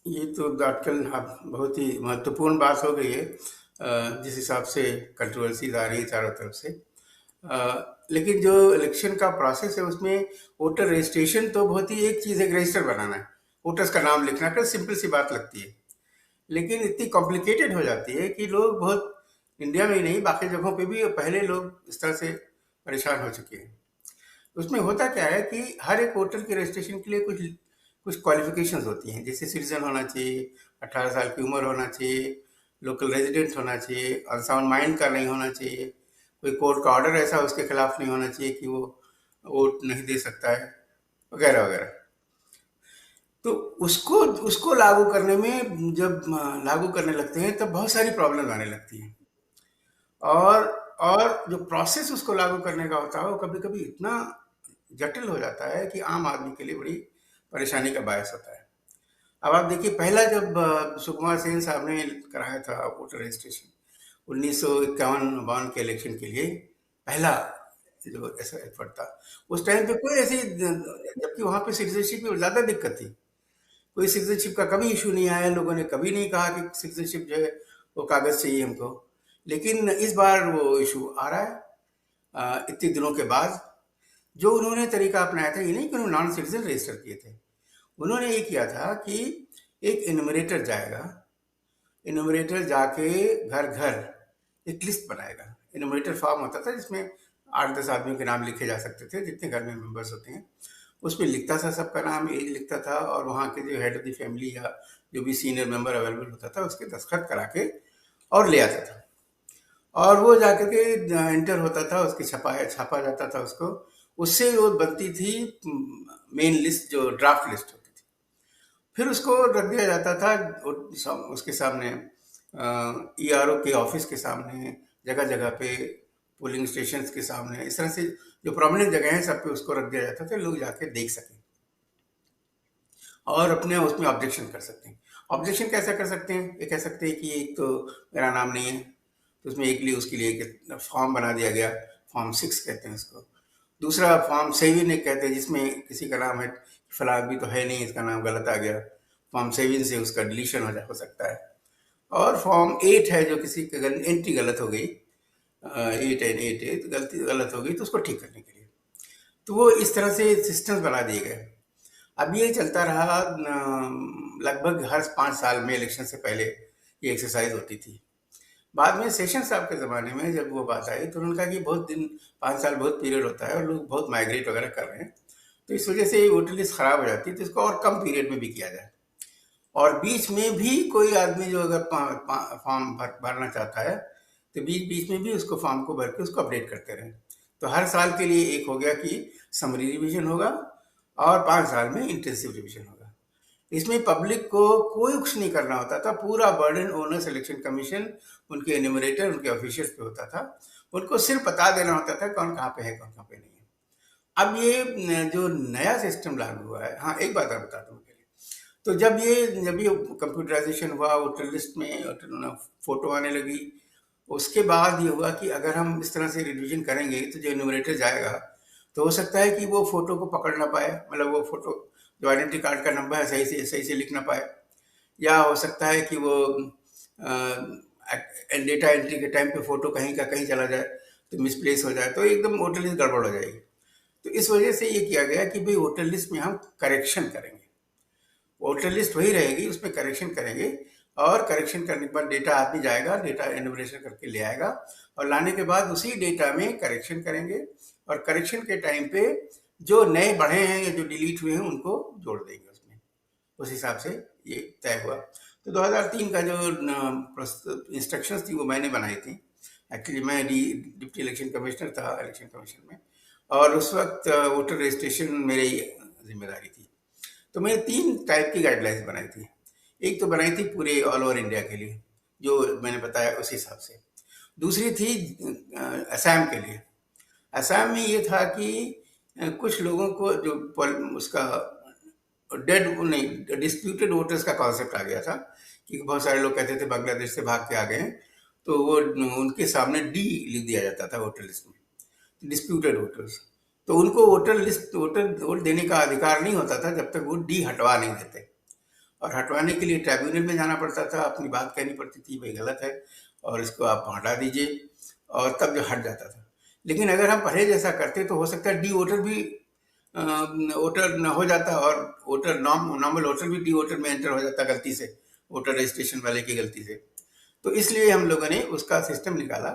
ये तो आजकल आप बहुत ही महत्वपूर्ण बात हो गई है। जिस हिसाब से कंट्रोवर्सीज आ रही है चारों तरफ से। लेकिन जो इलेक्शन का प्रोसेस है उसमें वोटर रजिस्ट्रेशन तो बहुत ही एक चीज़ है, रजिस्टर बनाना है, वोटर्स का नाम लिखना का सिंपल सी बात लगती है। लेकिन इतनी कॉम्प्लिकेटेड हो जाती है कि लोग बहुत, इंडिया में ही नहीं बाकी जगहों पे भी पहले लोग इस तरह से परेशान हो चुके हैं। उसमें होता क्या है कि हर एक वोटर के रजिस्ट्रेशन के लिए कुछ कुछ क्वालिफिकेशंस होती हैं, जैसे सिटीजन होना चाहिए, 18 साल की उम्र होना चाहिए, लोकल रेजिडेंट होना चाहिए, अनसाउंड माइंड का नहीं होना चाहिए, कोई कोर्ट का ऑर्डर ऐसा उसके खिलाफ नहीं होना चाहिए कि वो वोट नहीं दे सकता है, वगैरह वगैरह। तो उसको उसको लागू करने में जब लागू करने लगते हैं तब बहुत सारी प्रॉब्लम आने लगती हैं। और और जो प्रोसेस उसको लागू करने का होता है वो कभी कभी इतना जटिल हो जाता है कि आम आदमी के लिए बड़ी परेशानी का बायस होता है। अब आप देखिए, पहला जब सुकुमार सेन साहब ने कराया था वोटर रजिस्ट्रेशन 1951 बावन के इलेक्शन के लिए, पहला जो ऐसा एफर्ट था, उस टाइम पे कोई ऐसी, जबकि वहां पे सिटीजनशिप में ज्यादा दिक्कत थी, कोई सिटीजनशिप का कभी इशू नहीं आया, लोगों ने कभी नहीं कहा कि सिटीजनशिप जो है वो कागज चाहिए हमको। लेकिन इस बार वो इशू आ रहा है इतने दिनों के बाद। जो उन्होंने तरीका अपनाया था, ये नहीं कि उन्होंने नॉन सिटीजन रजिस्टर किए थे, उन्होंने ये किया था कि एक इन्यूमरेटर जाएगा, इन्यूमरेटर जाके घर घर एक लिस्ट बनाएगा। इन्यूमरेटर फॉर्म होता था जिसमें 8-10 आदमियों के नाम लिखे जा सकते थे, जितने घर में मेंबर्स होते हैं। उसमें लिखता था सबका नाम, एज लिखता था, और वहाँ के जो हेड ऑफ द फैमिली या जो भी सीनियर मेंबर अवेलेबल होता था उसके दस्तखत करा के और ले आता था। और वो जाकर के एंटर होता था, उसके छापा जाता था उसको। उससे वो बनती थी मेन लिस्ट, जो ड्राफ्ट लिस्ट होती थी। फिर उसको रख दिया जाता था उसके सामने, ईआरओ के ऑफिस के सामने, जगह जगह पे पोलिंग स्टेशन के सामने, इस तरह से जो प्रोमिनेंट जगह है सब पे उसको रख दिया जाता था, लोग जाके देख सकें और अपने उसमें ऑब्जेक्शन कर सकते हैं। ऑब्जेक्शन कैसे कर सकते हैं? ये कह सकते हैं कि एक तो मेरा नाम नहीं है, तो उसमें एक लिए उसके लिए एक फॉर्म बना दिया गया, फॉर्म 6 कहते हैं उसको। दूसरा फॉर्म 7 एक कहते हैं, जिसमें किसी का नाम है, फला आदमी तो है नहीं, इसका नाम गलत आ गया, फॉर्म 7 से उसका डिलीशन हो सकता है। और फॉर्म 8 है, जो किसी की एंट्री गलत हो गई, 8 गलती गलत हो गई तो उसको ठीक करने के लिए। तो वो इस तरह से सिस्टम्स बना दिए गए। अब ये चलता रहा, लगभग हर 5 साल में इलेक्शन से पहले ये एक्सरसाइज होती थी। बाद में सेशन साहब के ज़माने में जब वो बात आई तो उन्होंने कहा कि बहुत दिन, 5 साल बहुत पीरियड होता है और लोग बहुत माइग्रेट वगैरह कर रहे हैं, तो इस वजह से वोटर लिस्ट खराब हो जाती है, तो इसको और कम पीरियड में भी किया जाए। और बीच में भी कोई आदमी जो अगर फॉर्म भरना चाहता है, तो बीच बीच में भी उसको फॉर्म को भर के उसको अपडेट करते रहें। तो हर साल के लिए एक हो गया कि समरी रिवीजन होगा, और 5 साल में इंटेंसिव रिवीजन होगा। इसमें पब्लिक को कोई कुछ नहीं करना होता था, पूरा बर्डन ओनर सिलेक्शन कमीशन, उनके एन्यूमरेटर, उनके ऑफिशियल्स पे होता था। उनको सिर्फ बता देना होता था कौन कहाँ पे है, कौन कहाँ पे नहीं है। अब ये जो नया सिस्टम लागू हुआ है, हाँ एक बात और बताता हूँ पहले। तो जब ये कंप्यूटराइजेशन हुआ, वोटर लिस्ट में फोटो आने लगी, उसके बाद ये हुआ कि अगर हम इस तरह से रिवीजन करेंगे तो जो एन्यूमरेटर जाएगा, तो हो सकता है कि वो फोटो को पकड़ ना पाए, मतलब वो फोटो जो आइडेंटिटी कार्ड का नंबर है सही से लिख ना पाए, या हो सकता है कि वो डेटा एंट्री के टाइम पे फोटो कहीं का कहीं चला जाए, तो मिसप्लेस हो जाए, तो एकदम वोटर लिस्ट गड़बड़ हो जाएगी। तो इस वजह से ये किया गया कि भाई वोटर लिस्ट में हम करेक्शन करेंगे, वोटर लिस्ट वही रहेगी, उसमें करेक्शन करेंगे। और करेक्शन करने के बाद डेटा आदमी जाएगा, डेटा एनुमरेशन करके ले आएगा, और लाने के बाद उसी डेटा में करेक्शन करेंगे, और करेक्शन के टाइम पे जो नए बढ़े हैं या जो डिलीट हुए हैं उनको जोड़ देंगे उसमें। उस हिसाब से ये तय हुआ। तो 2003 का जो इंस्ट्रक्शंस थी वो मैंने बनाई थी। एक्चुअली मैं डिप्टी इलेक्शन कमिश्नर था इलेक्शन कमीशन में, और उस वक्त वोटर रजिस्ट्रेशन मेरी जिम्मेदारी थी। तो मैंने 3 टाइप की गाइडलाइंस बनाई थी। एक तो बनाई थी पूरे ऑल ओवर इंडिया के लिए, जो मैंने बताया उस हिसाब से। दूसरी थी असम के लिए। असम में ये था कि कुछ लोगों को जो उसका डेड नहीं, डिस्प्यूटेड वोटर्स का कॉन्सेप्ट आ गया था, कि बहुत सारे लोग कहते थे बांग्लादेश से भाग के आ गए हैं, तो वो उनके सामने डी लिख दिया जाता था वोटर लिस्ट में, डिस्प्यूटेड वोटर्स। तो उनको वोटर लिस्ट वोट देने का अधिकार नहीं होता था जब तक वो डी हटवा नहीं देते। और हटवाने के लिए ट्राइब्यूनल में जाना पड़ता था, अपनी बात कहनी पड़ती थी, भाई गलत है और इसको आप हटा दीजिए, और तब जो हट जाता था। लेकिन अगर हम परहेज ऐसा करते तो हो सकता है डी वोटर भी वोटर न हो जाता, और वोटर नॉर्मल वोटर भी डी वोटर में एंटर हो जाता गलती से, वोटर रजिस्ट्रेशन वाले की गलती से। तो इसलिए हम लोगों ने उसका सिस्टम निकाला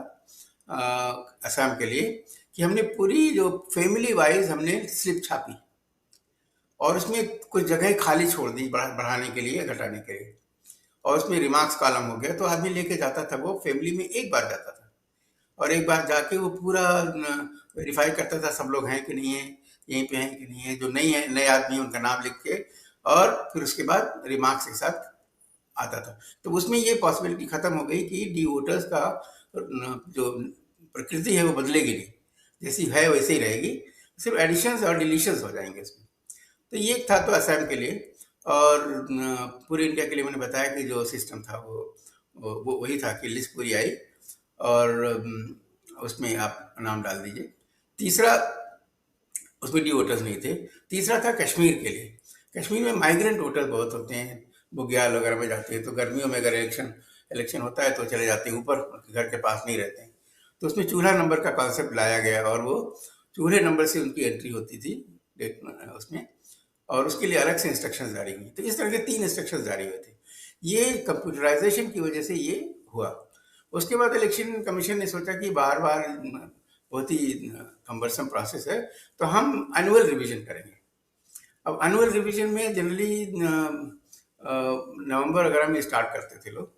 असम के लिए, कि हमने पूरी जो फैमिली वाइज हमने स्लिप छापी और उसमें कुछ जगह खाली छोड़ दी बढ़ाने के लिए, घटाने के लिए, और उसमें रिमार्क्स कॉलम हो गया। तो आदमी लेके जाता था, वो फैमिली में एक बार जाता था और एक बार जाके वो पूरा वेरीफाई करता था सब लोग हैं कि नहीं है, यहीं पे हैं कि नहीं है, जो नहीं है नए आदमी उनका नाम लिख के, और फिर उसके बाद रिमार्क्स के साथ आता था। तो उसमें ये पॉसिबिलिटी खत्म हो गई कि डी वोटर्स का जो प्रकृति है वो बदलेगी नहीं, जैसी है वैसे ही रहेगी, सिर्फ एडिशंस और डिलीशंस हो जाएंगे इसमें। तो ये था तो असम के लिए। और पूरे इंडिया के लिए मैंने बताया कि जो सिस्टम था वो वही था कि लिस्ट पूरी आई और उसमें आप नाम डाल दीजिए। तीसरा, उसमें डी वोटर्स नहीं थे। तीसरा था कश्मीर के लिए। कश्मीर में माइग्रेंट वोटर बहुत होते हैं, बुग्याल वगैरह में जाते हैं, तो गर्मियों में अगर इलेक्शन होता है तो चले जाते हैं ऊपर, घर के पास नहीं रहते हैं। तो उसमें चूल्हा नंबर का कॉन्सेप्ट लाया गया और वो चूल्हे नंबर से उनकी एंट्री होती थी उसमें, और उसके लिए अलग से इंस्ट्रक्शंस जारी हुई। तो इस तरह के 3 इंस्ट्रक्शंस जारी हुए थे। ये कंप्यूटराइजेशन की वजह से ये हुआ। उसके बाद इलेक्शन कमीशन ने सोचा कि बार बार बहुत ही कम्बरसम प्रोसेस है, तो हम एनुअल रिवीजन करेंगे। अब एनुअल रिवीजन में जनरली नवंबर वगैरह में स्टार्ट करते थे लोग,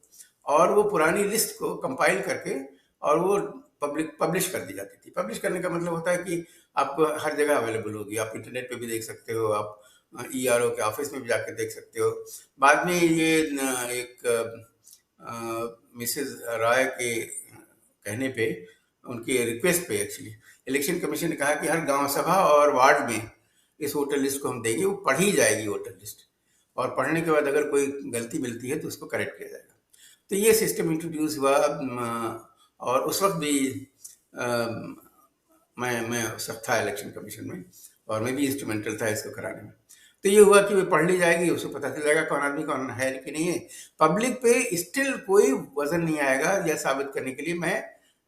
और वो पुरानी लिस्ट को कंपाइल करके और वो पब्लिश कर दी जाती थी। पब्लिश करने का मतलब होता है कि आपको हर जगह अवेलेबल होगी, आप इंटरनेट पे भी देख सकते हो, आप ईआरओ के ऑफिस में भी जाके देख सकते हो। बाद में ये एक मिसेस राय के कहने पे, उनके रिक्वेस्ट पे एक्चुअली इलेक्शन कमीशन ने कहा कि हर गांव सभा और वार्ड में इस वोटर लिस्ट को हम देंगे, वो पढ़ी जाएगी वोटर लिस्ट, और पढ़ने के बाद अगर कोई गलती मिलती है तो उसको करेक्ट किया जाएगा। तो ये सिस्टम इंट्रोड्यूस हुआ। और उस वक्त भी मैं उस वक्त था इलेक्शन कमीशन में, और मैं भी इंस्ट्रूमेंटल था इसको कराने में। तो ये हुआ कि वो पढ़ ली जाएगी, उसको पता चल जाएगा कौन आदमी कौन है कि नहीं है। पब्लिक पे स्टिल कोई वजन नहीं आएगा यह साबित करने के लिए मैं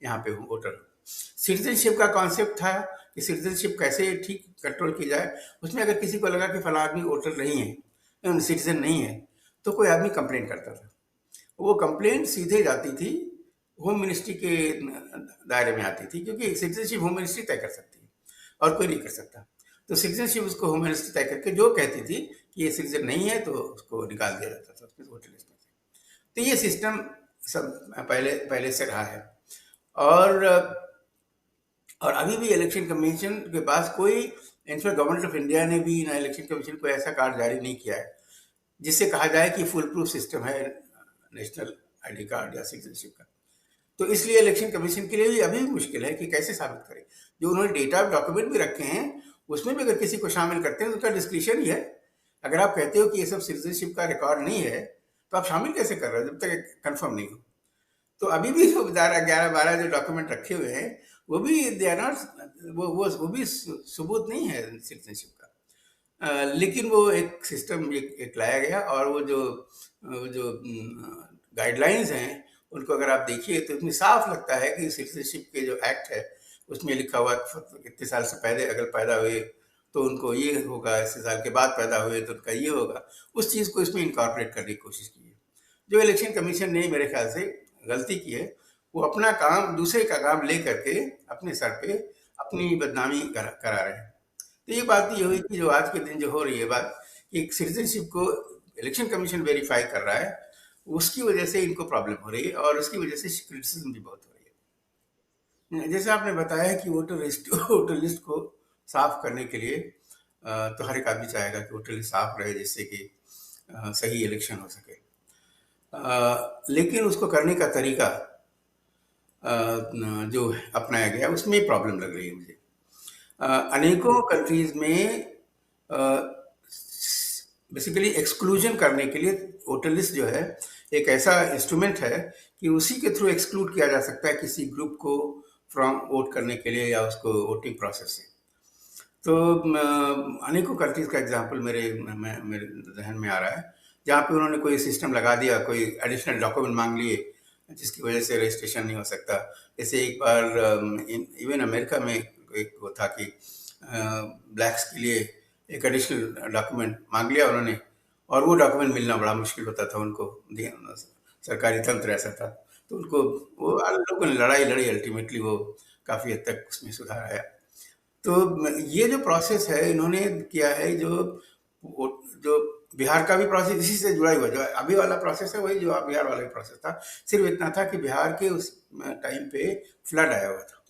यहाँ पे हूँ, वोटर हूँ। सिटीजनशिप का कॉन्सेप्ट था कि सिटीजनशिप कैसे ठीक कंट्रोल की जाए। उसमें अगर किसी को लगा कि फला आदमी वोटर नहीं है, सिटीजन नहीं है, तो कोई आदमी कंप्लेन करता था। वो कंप्लेंट सीधे जाती थी होम मिनिस्ट्री के दायरे में आती थी, क्योंकि सिटीजनशिप होम मिनिस्ट्री तय कर सकती है और कोई नहीं कर सकता। तो सिटीजनशिप उसको होम मिनिस्ट्री तय करके जो कहती थी कि ये सिटीजन नहीं है तो उसको निकाल दिया जाता था उसके वोटर लिस्ट में से। तो ये सिस्टम सब पहले से रहा है। और अभी भी इलेक्शन कमीशन के पास कोई, इनफैक्ट गवर्नमेंट ऑफ इंडिया ने भी ना इलेक्शन कमीशन को ऐसा कार्ड जारी नहीं किया है जिससे कहा जाए कि फुल प्रूफ सिस्टम है नेशनल आईडी कार्ड या सिटीजनशिप का। तो इसलिए इलेक्शन कमीशन के लिए भी अभी भी मुश्किल है कि कैसे साबित करें। जो उन्होंने डेटा डॉक्यूमेंट भी रखे हैं उसमें भी अगर किसी को शामिल करते हैं तो उसका डिस्क्रिप्शन ही है। अगर आप कहते हो कि ये सब सिटीजनशिप का रिकॉर्ड नहीं है तो आप शामिल कैसे कर रहे हो जब तक कंफर्म नहीं हो। तो अभी भी जो 11-12 जो डॉक्यूमेंट रखे हुए हैं वो भी दे आर नॉट, वो भी सबूत नहीं है सिटीजनशिप का। लेकिन वो एक सिस्टम एक लाया गया, और वो जो गाइडलाइंस हैं उनको अगर आप देखिए तो इसमें साफ लगता है कि सिटीजनशिप के जो एक्ट है उसमें लिखा हुआ कितने साल से पहले अगर पैदा हुए तो उनको ये होगा, इतने साल के बाद पैदा हुए तो उनका ये होगा। उस चीज़ को इसमें इनकॉर्पोरेट करने की कोशिश की है। जो इलेक्शन कमीशन ने मेरे ख्याल से गलती की है, वो अपना काम दूसरे का काम ले करके अपने सर पे अपनी बदनामी करा रहे हैं। तो ये बात ये हुई कि जो आज के दिन जो हो रही है बात कि सिटीजनशिप को इलेक्शन कमीशन वेरीफाई कर रहा है, उसकी वजह से इनको प्रॉब्लम हो रही है और उसकी वजह से क्रिटिसिज्म भी बहुत हो रही है। जैसे आपने बताया कि वोटर लिस्ट को साफ करने के लिए तो हर एक आदमी चाहेगा कि वोटर लिस्ट साफ रहे जिससे कि सही इलेक्शन हो सके। लेकिन उसको करने का तरीका जो अपनाया गया उसमें प्रॉब्लम लग रही है मुझे। अनेकों कंट्रीज में बेसिकली एक्सक्लूजन करने के लिए वोटर लिस्ट जो है एक ऐसा इंस्ट्रूमेंट है कि उसी के थ्रू एक्सक्लूड किया जा सकता है किसी ग्रुप को फ्रॉम वोट करने के लिए या उसको वोटिंग प्रोसेस से। तो अनेकों कंट्रीज का एग्जांपल मेरे जहन में आ रहा है। जहाँ पे उन्होंने कोई सिस्टम लगा दिया, कोई एडिशनल डॉक्यूमेंट मांग लिए, जिसकी वजह से रजिस्ट्रेशन नहीं हो सकता। जैसे एक बार इवन अमेरिका में एक वो था कि ब्लैक्स के लिए एक एडिशनल डॉक्यूमेंट मांग लिया उन्होंने, और वो डॉक्यूमेंट मिलना बड़ा मुश्किल होता था उनको। सरकारी तंत्र ऐसा था, तो उनको वो लोगों ने लड़ाई लड़ी, अल्टीमेटली वो काफ़ी हद तक उसमें सुधार आया। तो ये जो प्रोसेस है इन्होंने किया है, जो बिहार का भी प्रोसेस इसी से जुड़ा हुआ, जो अभी वाला प्रोसेस है वही जो बिहार वाला प्रोसेस था। सिर्फ इतना था कि बिहार के उस टाइम पे फ्लड आया हुआ था,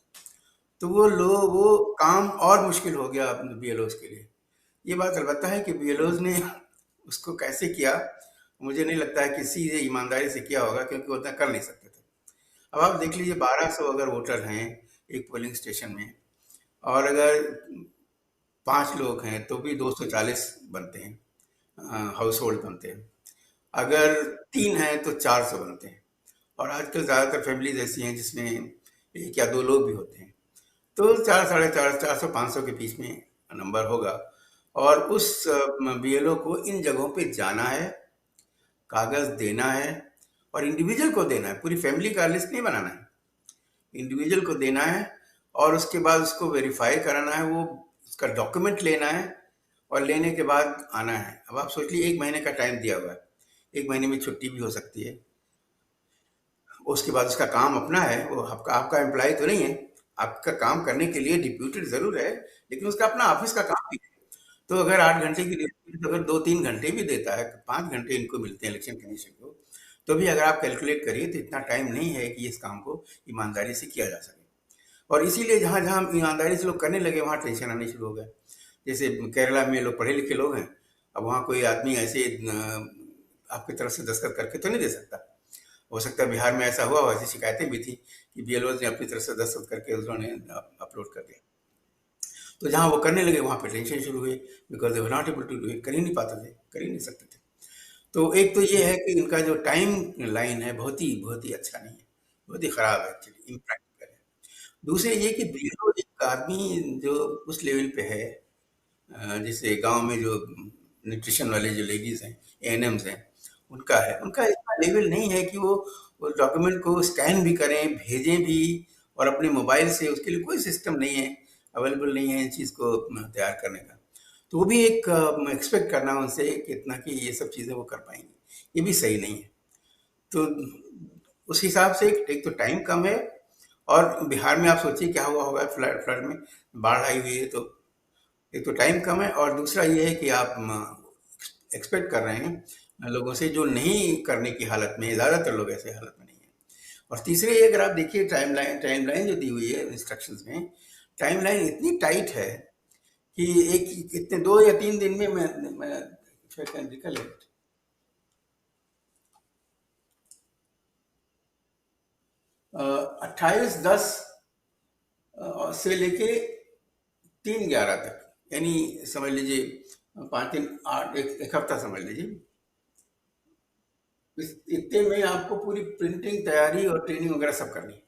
तो वो काम और मुश्किल हो गया बीएलओज के लिए। ये बात अलबत्ता है कि बीएलओज ने उसको कैसे किया, मुझे नहीं लगता है किसी से ईमानदारी से किया होगा, क्योंकि वो उतना कर नहीं सकते थे। अब आप देख लीजिए, 1200 अगर वोटर हैं एक पोलिंग स्टेशन में, और अगर 5 लोग हैं तो भी 240 बनते हैं, हाउस होल्ड बनते हैं। अगर 3 हैं तो 400 बनते हैं, और आजकल ज़्यादातर फैमिलीज ऐसी हैं जिसमें 1 या 2 लोग भी होते हैं। तो 4, 450, 400, 500 के बीच में नंबर होगा। और उस बीएलओ को इन जगहों पे जाना है, कागज देना है, और इंडिविजुअल को देना है, पूरी फैमिली का लिस्ट नहीं बनाना है, इंडिविजुअल को देना है, और उसके बाद उसको वेरीफाई कराना है, वो उसका डॉक्यूमेंट लेना है, और लेने के बाद आना है। अब आप सोच लीजिए, 1 महीने का टाइम दिया हुआ है, 1 महीने में छुट्टी भी हो सकती है। उसके बाद उसका काम अपना है, वो आपका आपका एम्प्लॉय तो नहीं है, आपका काम करने के लिए डिप्यूटेड जरूर है, लेकिन उसका अपना ऑफिस का काम भी है। तो अगर 8 घंटे की ड्यूटी, तो अगर 2-3 घंटे भी देता है, 5 घंटे इनको मिलते हैं इलेक्शन कमीशन को, तो भी अगर आप कैलकुलेट करिए तो इतना टाइम नहीं है कि इस काम को ईमानदारी से किया जा सके। और इसीलिए जहाँ जहाँ ईमानदारी से लोग करने लगे, वहाँ टेंशन आने शुरू हो गए। जैसे केरला में लोग पढ़े लिखे लोग हैं, अब वहाँ कोई आदमी ऐसे आपकी तरफ से दस्तखत करके तो नहीं दे सकता। हो सकता है बिहार में ऐसा हुआ हो, ऐसी शिकायतें भी थी कि बीएलओ ने अपनी तरफ से दस्तखत करके उन्होंने अपलोड कर दिया। तो जहाँ वो करने लगे वहाँ पे टेंशन शुरू हुई, because they were not able to do it, कर ही नहीं पाते थे, कर ही नहीं सकते थे। तो एक तो ये है कि इनका जो टाइम लाइन है बहुत ही अच्छा नहीं है, बहुत ही खराब है, एक्चुअली इम्प्रैक्टिकल है। दूसरे ये कि बीएलओ एक आदमी जो उस लेवल पे है, जैसे गांव में जो न्यूट्रिशन वाले जो लेडीज हैं, एएनएम्स हैं, उनका इतना लेवल नहीं है कि वो उस डॉक्यूमेंट को स्कैन भी करें, भेजें भी, और अपने मोबाइल से, उसके लिए कोई सिस्टम नहीं है, अवेलेबल नहीं है इस चीज़ को तैयार करने का। तो वो भी एक एक्सपेक्ट करना उनसे कि इतना कि ये सब चीज़ें वो कर पाएंगे, ये भी सही नहीं है। तो उस हिसाब से एक तो टाइम कम है, और बिहार में आप सोचिए क्या हुआ होगा, फ्लड फ्लड में बाढ़ आई हुई है, तो एक तो टाइम कम है, और दूसरा ये है कि आप एक्सपेक्ट कर रहे हैं लोगों से जो नहीं करने की हालत में, ज़्यादातर लोग ऐसे हालत में नहीं है। और तीसरे ये अगर आप देखिए, टाइमलाइन जो दी हुई है इंस्ट्रक्शंस में, टाइमलाइन इतनी टाइट है कि एक इतने 2 या 3 दिन में मैं रिकलेक्ट 28/10 से लेके 3/11 तक, यानी समझ लीजिए 5 दिन 8, एक हफ्ता समझ लीजिए। इतने में आपको पूरी प्रिंटिंग तैयारी और ट्रेनिंग वगैरह सब करनी है।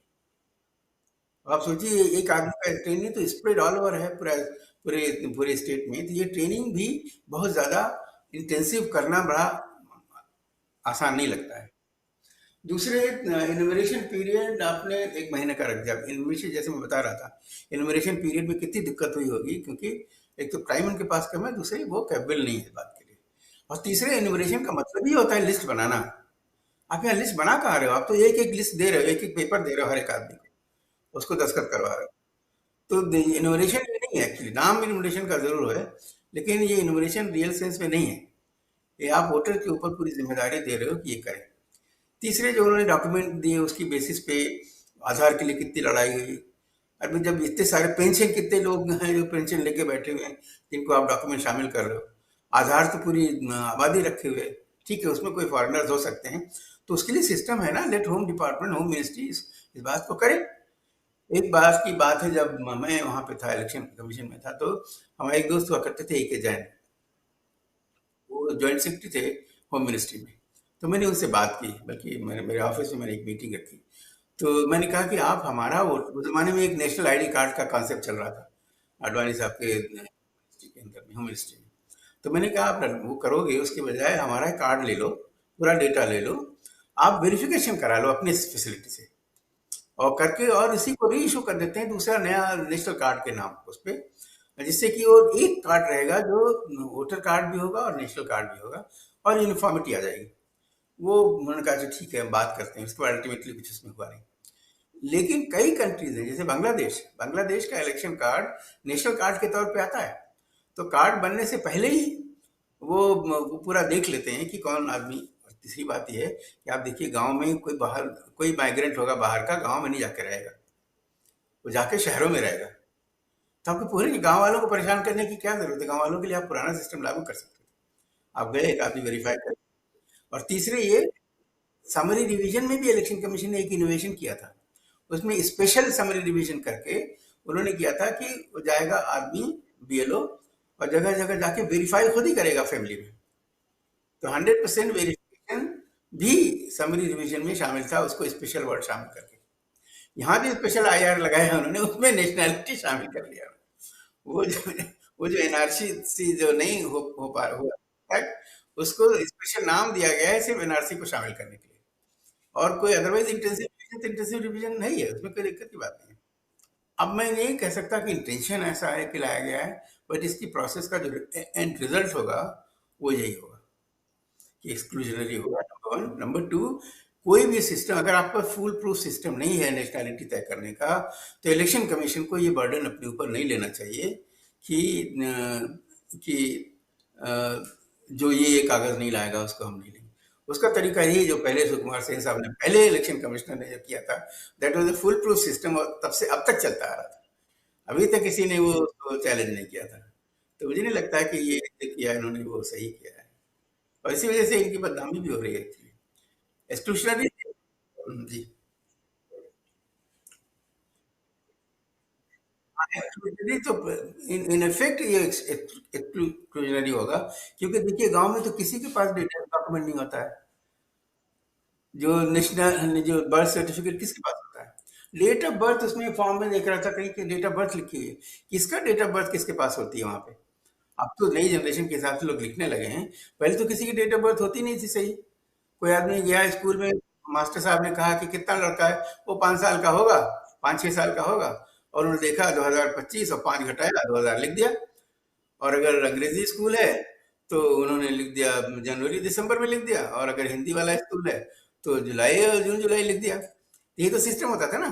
आप सोचिए, एक आदमी का ट्रेनिंग तो स्प्रेड ऑल ओवर है, पूरा पूरे पूरे स्टेट में, तो ये ट्रेनिंग भी बहुत ज़्यादा इंटेंसिव करना बड़ा आसान नहीं लगता है। दूसरे, इनोमिनेशन पीरियड आपने 1 महीने का रख दिया। इनोमिनेशन, जैसे मैं बता रहा था, इनोमिनेशन पीरियड में कितनी दिक्कत हुई होगी, क्योंकि एक तो टाइम उनके पास कम है, दूसरे वो कैपेबल नहीं है इस बात के लिए, और तीसरे इनोमिनेशन का मतलब ही होता है लिस्ट बनाना। आप यहाँ लिस्ट बना कहाँ रहे हो, आप तो एक एक लिस्ट दे रहे हो, एक एक पेपर दे रहे हो हर एक आदमी को, उसको दस्तखत करवा रहे हो। तो इनोमिनेशन ये नहीं है, एक्चुअली नाम इनोमिनेशन का जरूर है, लेकिन ये इनोमिनेशन रियल सेंस में नहीं है। ये आप वोटर के ऊपर पूरी जिम्मेदारी दे रहे हो कि ये करें। तीसरे जो उन्होंने डॉक्यूमेंट दिए, उसकी बेसिस पे आधार के लिए कितनी लड़ाई हुई। अभी जब इतने सारे पेंशन, कितने लोग हैं जो पेंशन लेके बैठे हुए हैं, जिनको आप डॉक्यूमेंट शामिल कर रहे हो। आधार तो पूरी आबादी रखे हुए है, ठीक है, उसमें कोई फॉरेनर्स हो सकते हैं, तो उसके लिए सिस्टम है ना, let home department, home ministry इस बात को करे। एक बार की बात है, जब मैं वहाँ पे था, इलेक्शन कमीशन में था, तो हमारे एक दोस्त हुआ करते थे, ए के जैन, वो जॉइंट सेक्रेटरी थे होम मिनिस्ट्री में। तो मैंने उनसे बात की, बल्कि मेरे ऑफिस में मैंने एक मीटिंग रखी। तो मैंने कहा कि आप हमारा, वो उस जमाने में एक नेशनल आईडी कार्ड का कॉन्सेप्ट चल रहा था, आडवाणी साहब के मिनिस्ट्री के अंदर में, होम मिनिस्ट्री में। तो मैंने कहा आप वो करोगे उसके बजाय हमारा कार्ड ले लो, पूरा डेटा ले लो, आप वेरिफिकेशन करा लो अपने फैसिलिटी से, और करके और इसी को री इशू कर देते हैं दूसरा नया नेशनल कार्ड के नाम उस पे, जिससे कि वो एक कार्ड रहेगा जो वोटर कार्ड भी होगा और नेशनल कार्ड भी होगा, और यूनिफॉर्मिटी आ जाएगी। वो उन्होंने कहा अच्छा ठीक है हम बात करते हैं, उसके बाद अल्टीमेटली कुछ उसमें हुआ नहीं। लेकिन कई कंट्रीज हैं जैसे बांग्लादेश, बांग्लादेश का इलेक्शन कार्ड नेशनल कार्ड के तौर पे आता है। तो कार्ड बनने से पहले ही वो पूरा देख लेते हैं कि कौन आदमी। और तीसरी बात यह है कि आप देखिए गांव में कोई माइग्रेंट होगा बाहर का, गांव में नहीं जाके रहेगा, वो जाके शहरों में रहेगा। तो आपको पूरे गांव वालों को परेशान करने की क्या जरूरत है? गांव वालों के लिए आप पुराना सिस्टम लागू कर सकते थे। आप गए, एक आदमी वेरीफाई कर। और तीसरे ये समरी रिवीजन में भी इलेक्शन कमीशन ने एक इनोवेशन किया था। उसमें स्पेशल समरी रिवीजन करके उन्होंने किया था कि वो जाएगा आदमी बीएलओ और जगह जगह जाके वेरीफाई खुद ही करेगा फैमिली में। तो 100% वेरिफिकेशन भी समरी रिवीजन में शामिल था, उसको स्पेशल वर्ड शामिल करके। यहाँ भी स्पेशल आईआर लगाया है उन्होंने, उसमें नेशनैलिटी शामिल कर लिया। वो जो वो जो एनआरसी सी जो नहीं हो पा हुआ तक, उसको स्पेशल नाम दिया गया है सिर्फ एनआरसी को शामिल करने के लिए। और कोई अदरवाइज इंटेंसिव रिवीजन नहीं है, उसमें कोई दिक्कत की बात नहीं है। अब मैं नहीं कह सकता कि इंटेंशन ऐसा है कि लाया गया है, बट इसकी प्रोसेस का जो एंड रिजल्ट होगा वो यही होगा कि एक्सक्लूजनरी होगा, नंबर वन। नंबर टू, कोई भी सिस्टम अगर आपका फुल प्रूफ सिस्टम नहीं है नेशनैलिटी तय करने का, तो इलेक्शन कमीशन को ये बर्डन अपने ऊपर नहीं लेना चाहिए कि कि जो ये कागज नहीं लाएगा उसको हम नहीं लेंगे। उसका तरीका ही जो पहले सुकुमार सेन साहब ने, पहले इलेक्शन कमिश्नर ने जो किया था, that was a full proof system, और तब से अब तक चलता आ रहा था। अभी तक किसी ने वो चैलेंज नहीं किया था। तो मुझे नहीं लगता है कि ये जो किया इन्होंने वो सही किया है, और इसी वजह से इनकी बदनामी भी हो रही है एक्चुअली। एक्सक्लूशनरी। जी। एक्सक्लूजनरी तो इन इन इफेक्ट ये एक्सक्लूजनरी होगा, क्योंकि देखिए गांव में तो किसी के पास डेटा डॉक्यूमेंट नहीं होता है। जो बर्थ सर्टिफिकेट किसके पास होता है? डेट ऑफ बर्थ उसमें फॉर्म में देख रहा था कहीं कि डेट ऑफ बर्थ लिखी है, किसका डेट ऑफ बर्थ किसके पास होती है वहां पे? अब तो नई जनरेशन के हिसाब से लोग लिखने लगे हैं, पहले तो किसी की डेट ऑफ बर्थ होती नहीं थी सही। कोई आदमी गया स्कूल में, मास्टर साहब ने कहा कि कितना लड़का है, वो 5 साल का होगा, 5-6 साल का होगा, और उन्होंने देखा 2025 और 5 घटाया 2000 लिख दिया। और अगर अंग्रेजी स्कूल है तो उन्होंने लिख दिया जनवरी दिसंबर में लिख दिया, और अगर हिंदी वाला स्कूल है तो जुलाई और जून जुलाई लिख दिया। यही तो सिस्टम होता था ना।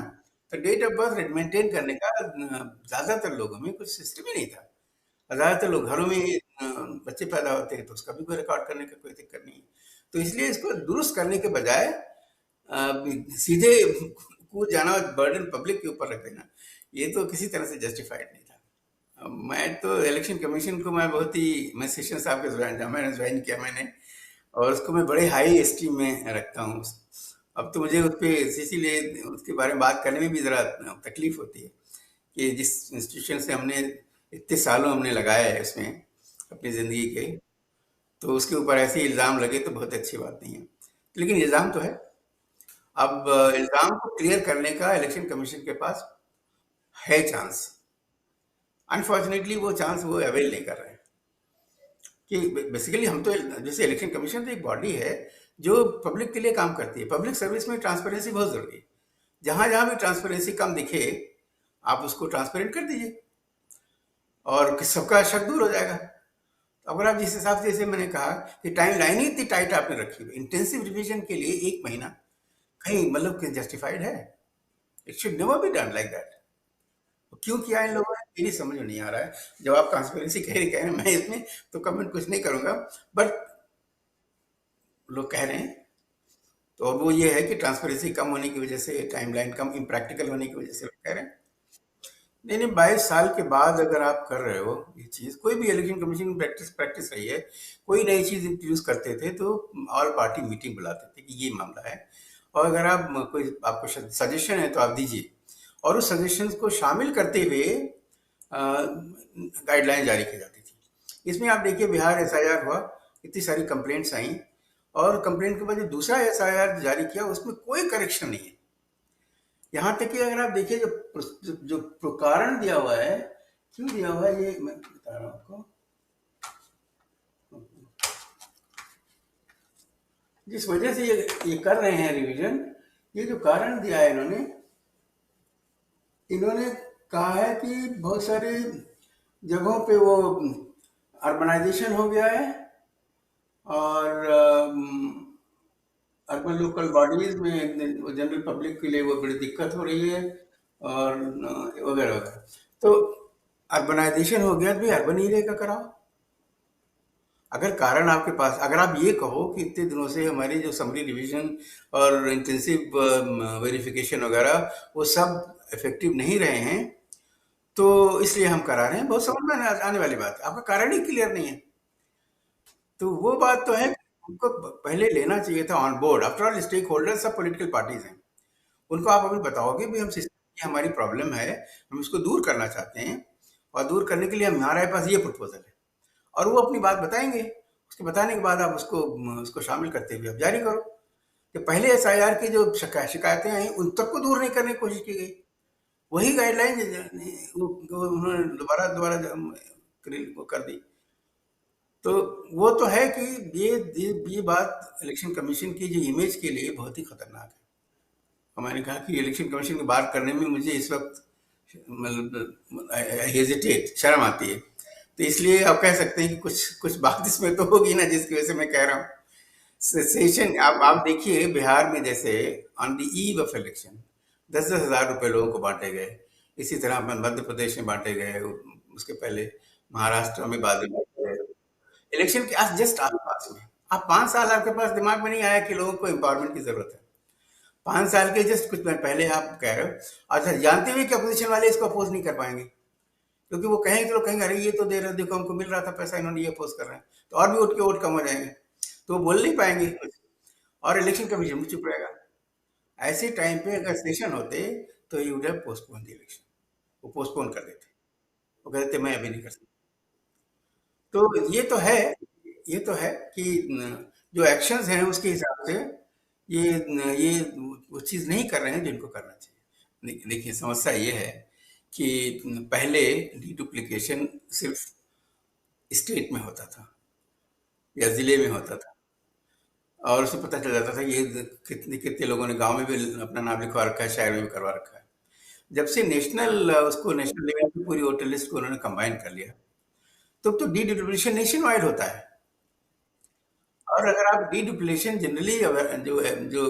तो डेट ऑफ बर्थ मेंटेन करने का ज्यादातर लोगों में कुछ सिस्टम ही नहीं था। ज्यादातर लोग घरों में ही, बच्चे पैदा होते हैं तो उसका भी कोई रिकॉर्ड करने का कोई दिक्कत नहीं है। तो इसलिए इसको दुरुस्त करने के बजाय सीधे कूद जाना, बर्डन पब्लिक के ऊपर रख देना, ये तो किसी तरह से जस्टिफाइड नहीं था। मैं तो इलेक्शन कमीशन को मैं बहुत ही, मैं सेशन साहब के मैंने ज्वाइन किया मैंने, और उसको मैं बड़े हाई एस्टीम में रखता हूँ। अब तो मुझे उस पर इसीलिए उसके बारे में बात करने में भी ज़रा तकलीफ होती है कि जिस इंस्टीट्यूशन से हमने इतने सालों हमने लगाया है इसमें अपनी ज़िंदगी के, तो उसके ऊपर ऐसे इल्ज़ाम लगे तो बहुत अच्छी बात नहीं है। लेकिन इल्ज़ाम तो है। अब इल्ज़ाम को क्लियर करने का इलेक्शन कमीशन के पास है चांस। अनफॉर्चुनेटली वो चांस वो अवेल नहीं कर रहे हैं। कि बेसिकली हम तो, जैसे इलेक्शन कमीशन तो एक बॉडी है जो पब्लिक के लिए काम करती है। पब्लिक सर्विस में ट्रांसपेरेंसी बहुत जरूरी है। जहां जहां भी ट्रांसपेरेंसी कम दिखे, आप उसको ट्रांसपेरेंट कर दीजिए और सबका शक दूर हो जाएगा। तो अगर आप जिस हिसाब से, जैसे मैंने कहा कि टाइम लाइन ही इतनी टाइट आपने रखी हुई इंटेंसिव रिवीजन के लिए 1 महीना, कहीं मतलब जस्टिफाइड है? It should never be done like that. क्यों किया इन लोगों ने मेरी समझ में नहीं आ रहा है। जब आप ट्रांसपेरेंसी कह रहे हैं, मैं इसमें तो कमेंट कुछ नहीं करूंगा, बट लोग कह रहे हैं तो अब वो ये है कि ट्रांसपेरेंसी कम होने की वजह से, टाइमलाइन कम इम्प्रैक्टिकल होने की वजह से लोग कह रहे हैं। नहीं नहीं, 22 साल के बाद अगर आप कर रहे हो ये चीज़, कोई भी इलेक्शन कमीशन प्रैक्टिस प्रैक्टिस रही है, कोई नई चीज़ इंट्रोड्यूस करते थे तो ऑल पार्टी मीटिंग बुलाते थे कि ये मामला है, और अगर आप कोई आपको सजेशन है तो आप दीजिए, और उस सजेशंस को शामिल करते हुए गाइडलाइन जारी की जाती थी। इसमें आप देखिए बिहार एसआईआर हुआ, इतनी सारी कंप्लेंट्स आई, और कंप्लेंट के बाद जो दूसरा एसआईआर जारी किया उसमें कोई करेक्शन नहीं है। यहाँ तक कि अगर आप देखिए जो प्रकारण दिया हुआ है, क्यों दिया हुआ है ये मैं बता रहा हूँ आपको। जिस वजह से ये कर रहे हैं रिवीजन, ये जो कारण दिया है इन्होंने, इन्होंने कहा है कि बहुत सारे जगहों पे वो अर्बनाइजेशन हो गया है, और अर्बन लोकल बॉडीज में जनरल पब्लिक के लिए वो बड़ी दिक्कत हो रही है, और वगैरह वगैरह। तो अर्बनाइजेशन हो गया तो भाई अर्बन एरिया का कराओ। अगर कारण आपके पास, अगर आप ये कहो कि इतने दिनों से हमारी जो समरी रिवीजन और इंटेंसिव वेरिफिकेशन वगैरह वो सब इफेक्टिव नहीं रहे हैं, तो इसलिए हम करा रहे हैं, बहुत समझ में आने वाली बात है। आपका कारण ही क्लियर नहीं है, तो वो बात तो है कि उनको पहले लेना चाहिए था on board. After all stakeholders सब पॉलिटिकल पार्टीज हैं, उनको आप अभी बताओगे भी हम सिस्टम की हमारी प्रॉब्लम है, हम इसको दूर करना चाहते हैं, और दूर करने के लिए हमारे पास ये प्रपोजल है, और वो अपनी बात बताएंगे। उसके बताने के बाद आप उसको उसको शामिल करते हुए आप जारी करो। कि पहले एसआईआर की जो शिकायतें आई उन तक को दूर नहीं करने की कोशिश की गई, वही गाइडलाइन उन्होंने दोबारा दोबारा वो कर दी। तो वो तो है कि ये बात इलेक्शन कमीशन की जो इमेज के लिए बहुत ही खतरनाक है। और मैंने कहा कि इलेक्शन कमीशन की बात करने में मुझे इस वक्त मतलब हेजिटेट, शर्म आती है। तो इसलिए आप कह सकते हैं कि कुछ कुछ बात इसमें तो होगी ना, जिसकी वजह से मैं कह रहा हूँ। सेशन आप देखिए बिहार में जैसे on the eve of election 10-10 हज़ार रुपए लोगों को बांटे गए। इसी तरह अपने मध्य प्रदेश में बांटे गए, उसके पहले महाराष्ट्र में बाद में बांटे गए। इलेक्शन के जस्ट आसपास में आप 5 साल आपके पास दिमाग में नहीं आया कि लोगों को एम्पावरमेंट की जरूरत है। 5 साल के जस्ट कुछ मिनट पहले आप कह रहे हो, अच्छा जानते हुए कि अपोजिशन वाले इसको अपोज नहीं कर पाएंगे, क्योंकि वो कहेंगे तो लोग कहेंगे अरे ये तो दे रहे, देखो हमको मिल रहा था पैसा, इन्होंने ये अपोज कर रहे हैं, तो और भी उठ के वोट कम हो जाएंगे, तो वो बोल नहीं पाएंगे कुछ, और इलेक्शन कमीशन भी चुप रहेगा। ऐसे टाइम पे अगर सेशन होते तो ये would have postpone the election, वो पोस्टपोन कर देते, वो कहते मैं अभी नहीं कर सकता। तो ये तो है कि जो एक्शंस हैं उसके हिसाब से ये वो चीज़ नहीं कर रहे हैं जिनको करना चाहिए। देखिए समस्या ये है कि पहले डुप्लीकेशन सिर्फ स्टेट में होता था या जिले में होता था, और उससे पता चल जाता था कि ये कितने कितने लोगों ने गांव में भी अपना नाम लिखवा रखा है, शहर में भी करवा रखा है। जब से नेशनल उसको नेशनल लेवल की पूरी वोटर लिस्ट को उन्होंने कंबाइन कर लिया, तो डीडुप्लीकेशन नेशन वाइड होता है। और अगर आप डीडुप्लीकेशन जनरली जो जो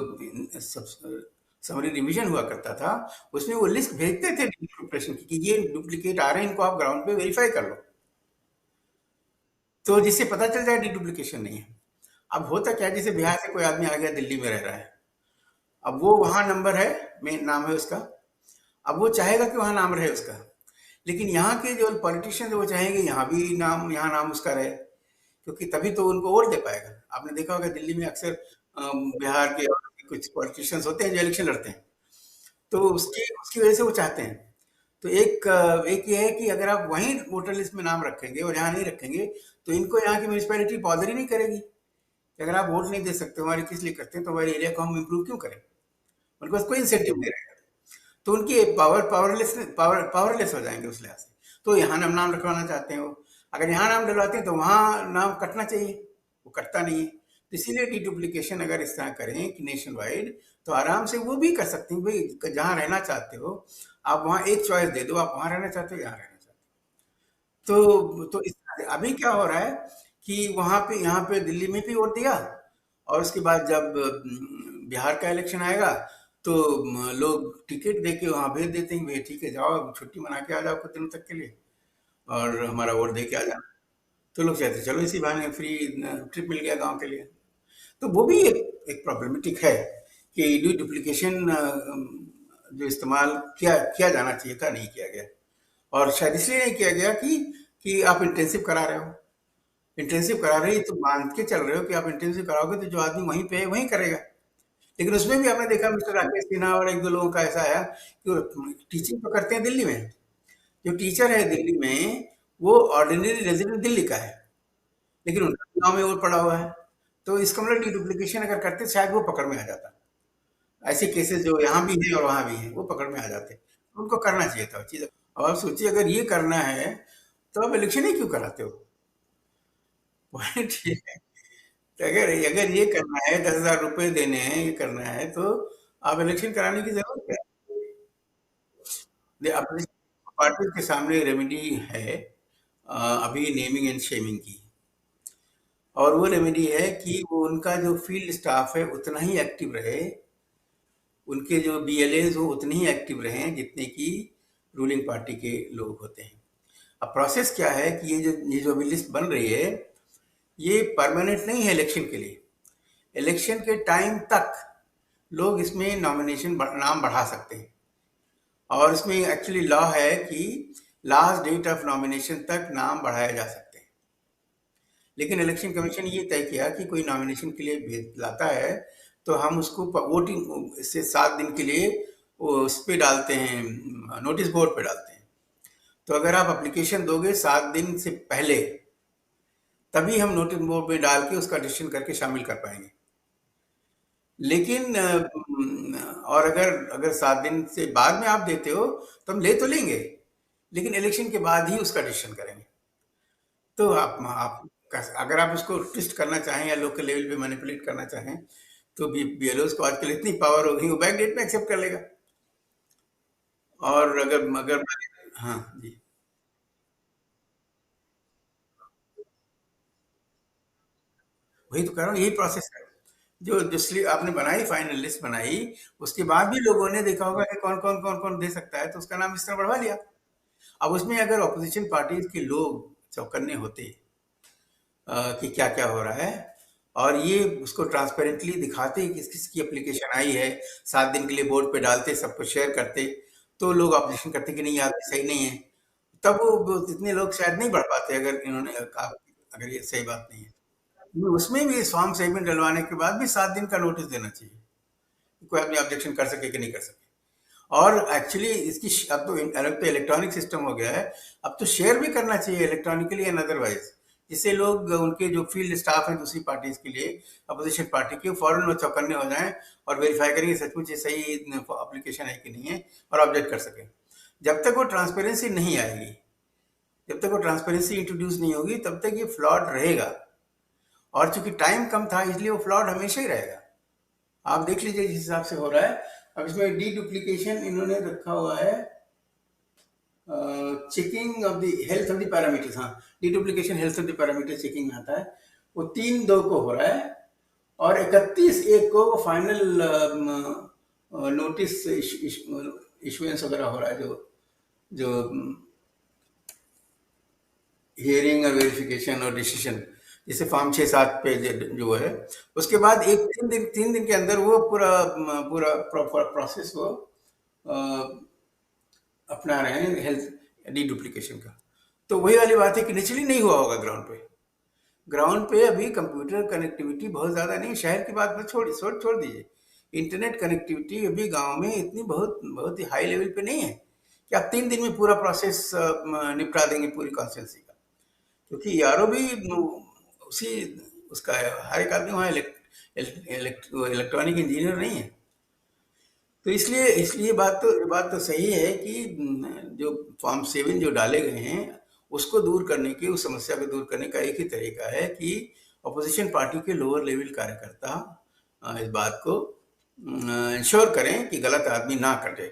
समरी रिवीजन हुआ करता था, उसमें वो लिस्ट भेजते थे डीडुप्लीकेशन की कि ये डुप्लीकेट आ रहे हैं, इनको आप ग्राउंड पे वेरीफाई कर लो, तो जिससे पता चल जाए डीडुप्लीकेशन नहीं है। अब होता क्या है, जैसे बिहार से कोई आदमी आ गया, दिल्ली में रह रहा है, अब वो वहां नंबर है, मेन नाम है उसका, अब वो चाहेगा कि वहां नाम रहे उसका, लेकिन यहाँ के जो पॉलिटिशियन वो चाहेंगे यहाँ भी नाम, यहाँ नाम उसका रहे, क्योंकि तभी तो उनको वोट दे पाएगा। आपने देखा होगा दिल्ली में अक्सर बिहार के और भी कुछ पॉलिटिशियंस होते हैं जो इलेक्शन लड़ते हैं, तो उसकी उसकी वजह से वो चाहते हैं। तो एक ये है कि अगर आप वहीं वोटर लिस्ट में नाम रखेंगे और यहाँ नहीं रखेंगे, तो इनको यहाँ की म्यूनिसपैलिटी बॉदर ही नहीं करेगी कि अगर आप वोट नहीं दे सकते हमारी, किस लिए करते हैं, तो हमारे एरिया को हम इम्प्रूव क्यों करें। उनके पास कोई इंसेंटिव नहीं रहेगा, तो उनकी पावरलेस हो जाएंगे उस लिहाज से। तो यहाँ नाम रखवाना चाहते हैं वो, अगर यहाँ नाम डलवाते हैं तो वहाँ नाम कटना चाहिए, वो कटता नहीं है। तो इसीलिए डीडुप्लीकेशन अगर इस तरह करें कि नेशन वाइड, तो आराम से वो भी कर सकते हैं भाई, जहाँ रहना चाहते हो आप वहाँ एक चॉइस दे दो, आप वहाँ रहना चाहते हो यहाँ रहना चाहते हो। तो इस तरह से अभी क्या हो रहा है कि वहाँ पे यहाँ पे दिल्ली में भी वोट दिया, और उसके बाद जब बिहार का इलेक्शन आएगा तो लोग टिकट दे के वहाँ भेज देते हैं, भाई ठीक है जाओ छुट्टी मना के आ जाओ कुछ दिनों तक के लिए, और हमारा वोट दे के आ जाना। तो लोग कहते हैं चलो इसी बहाने फ्री ट्रिप मिल गया गांव के लिए। तो वो भी एक प्रॉब्लमेटिक है कि डुप्लीकेशन जो इस्तेमाल किया किया जाना चाहिए था, नहीं किया गया, और शायद इसलिए नहीं किया गया कि आप इंटेंसिव करा रहे हो। इंटेंसिव करा रहे हो तो मान के चल रहे हो कि आप इंटेंसिव कराओगे तो जो आदमी वहीं पे है वहीं करेगा। लेकिन उसमें भी आपने देखा मिस्टर राकेश सिन्हा और एक दो लोगों का ऐसा आया कि वो टीचिंग तो करते हैं दिल्ली में, जो टीचर है दिल्ली में वो ऑर्डिनरी रेजिडेंट दिल्ली का है, लेकिन उनका गांव में वो पड़ा हुआ है। तो इसका मतलब डुप्लीकेशन अगर करते शायद वो पकड़ में आ जाता। ऐसे केसेस जो यहाँ भी हैं और वहाँ भी हैं वो पकड़ में आ जाते, तो उनको करना चाहिए था चीज़। और आप सोचिए अगर ये करना है तो आप इलेक्शन ही क्यों कराते हो, पॉइंट ये है। अगर अगर ये करना है, 10,000 रुपए देने हैं, ये करना है, तो आप इलेक्शन कराने की जरूरत है। अपनी पार्टी के सामने रेमेडी है, अभी नेमिंग एंड शेमिंग की। और वो रेमेडी है कि वो उनका जो फील्ड स्टाफ है उतना ही एक्टिव रहे, उनके जो बीएलएज हो उतने ही एक्टिव रहें जितने की रूलिंग पार्टी के लोग होते हैं। अब प्रोसेस क्या है कि ये जो अभी लिस्ट बन रही है, ये परमानेंट नहीं है इलेक्शन के लिए। इलेक्शन के टाइम तक लोग इसमें नॉमिनेशन नाम बढ़ा सकते हैं, और इसमें एक्चुअली लॉ है कि लास्ट डेट ऑफ नॉमिनेशन तक नाम बढ़ाया जा सकते हैं। लेकिन इलेक्शन कमीशन ये तय किया कि कोई नॉमिनेशन के लिए लाता है तो हम उसको वोटिंग से 7 दिन के लिए उस पे डालते हैं, नोटिस बोर्ड पे डालते हैं। तो अगर आप एप्लीकेशन दोगे 7 दिन से पहले, तभी हम नोटिस बोर्ड में डाल के उसका डिसीजन करके शामिल कर पाएंगे। लेकिन और अगर अगर 7 दिन से बाद में आप देते हो तो हम ले तो लेंगे, लेकिन इलेक्शन के बाद ही उसका डिसीजन करेंगे। तो आप अगर आप इसको ट्विस्ट करना चाहें या लोकल लेवल पे मैनिपुलेट करना चाहें, तो बीएलओज को आजकल इतनी पावर हो गई, वो बैक डेट में एक्सेप्ट कर लेगा। और अगर अगर हाँ जी, वही तो कह रहा हूँ, यही प्रोसेस है। जो जो आपने बनाई, फाइनल लिस्ट बनाई, उसके बाद भी लोगों ने देखा होगा कि कौन कौन दे सकता है, तो उसका नाम इस तरह बढ़वा लिया। अब उसमें अगर ऑपोजिशन पार्टीज के लोग चौकन्ने होते कि क्या क्या हो रहा है, और ये उसको ट्रांसपेरेंटली दिखाते किस किस की एप्लीकेशन आई है, 7 दिन के लिए बोर्ड पे डालते, सबको शेयर करते, तो लोग ऑब्जेक्शन करते कि नहीं यार ये सही नहीं है। तब वो इतने लोग शायद नहीं बढ़ पाते, अगर इन्होंने कहा अगर ये सही बात नहीं है। उसमें भी फॉर्म सेगमेंट डलवाने के बाद भी 7 दिन का नोटिस देना चाहिए, कोई आदमी ऑब्जेक्शन कर सके कि नहीं कर सके। और एक्चुअली इसकी अब तो अलग तो इलेक्ट्रॉनिक सिस्टम हो गया है, अब तो शेयर भी करना चाहिए इलेक्ट्रॉनिकली एंड अदरवाइज, जिससे लोग उनके जो फील्ड स्टाफ है दूसरी पार्टीज के लिए, अपोजिशन पार्टी के, फौरन वो चौकन्ने हो जाएं और वेरीफाई करेंगे सचमुच ये सही एप्लीकेशन है कि नहीं है, और ऑब्जेक्ट कर सकें। जब तक वो ट्रांसपेरेंसी नहीं आएगी, जब तक वो ट्रांसपेरेंसी इंट्रोड्यूस नहीं होगी, तब तक ये फ्लॉड रहेगा। और चूंकि टाइम कम था, इसलिए वो फ्लॉड हमेशा ही रहेगा। आप देख लीजिए जिस हिसाब से हो रहा है। अब इसमें डी डुप्लीकेशन इन्होंने रखा हुआ है, checking of the health of the parameters. हाँ, deduplication health of the parameter checking में आता है, वो 3/2 को हो रहा है, और 31/1 को वो फाइनल नोटिस इशुएंस वगैरह हो रहा है, जो जो हियरिंग और वेरिफिकेशन और डिसीजन, जैसे फॉर्म 6-7 पेज जो है, उसके बाद एक 3 दिन के अंदर वो पूरा पूरा प्रोसेस वो अपना रहे हैं हेल्थ डी डुप्लीकेशन का। तो वही वाली बात है कि नेचुरली नहीं हुआ होगा ग्राउंड पे। ग्राउंड पे अभी कंप्यूटर कनेक्टिविटी बहुत ज़्यादा नहीं, शहर की बात में छोड़ दीजिए, इंटरनेट कनेक्टिविटी अभी गांव में इतनी बहुत बहुत ही हाई लेवल पे नहीं है कि आप 3 दिन में पूरा प्रोसेस निपटा देंगे पूरी कॉन्स्टिट्यूंसी का। क्योंकि यारो भी उसी उसका है, हर एक आदमी वहाँ इलेक्ट्रॉनिक इंजीनियर नहीं है। तो इसलिए इसलिए बात तो सही है कि जो फॉर्म 7 जो डाले गए हैं, उसको दूर करने की, उस समस्या को दूर करने का एक ही तरीका है कि अपोजिशन पार्टी के लोअर लेवल कार्यकर्ता इस बात को इंश्योर करें कि गलत आदमी ना कर जाए।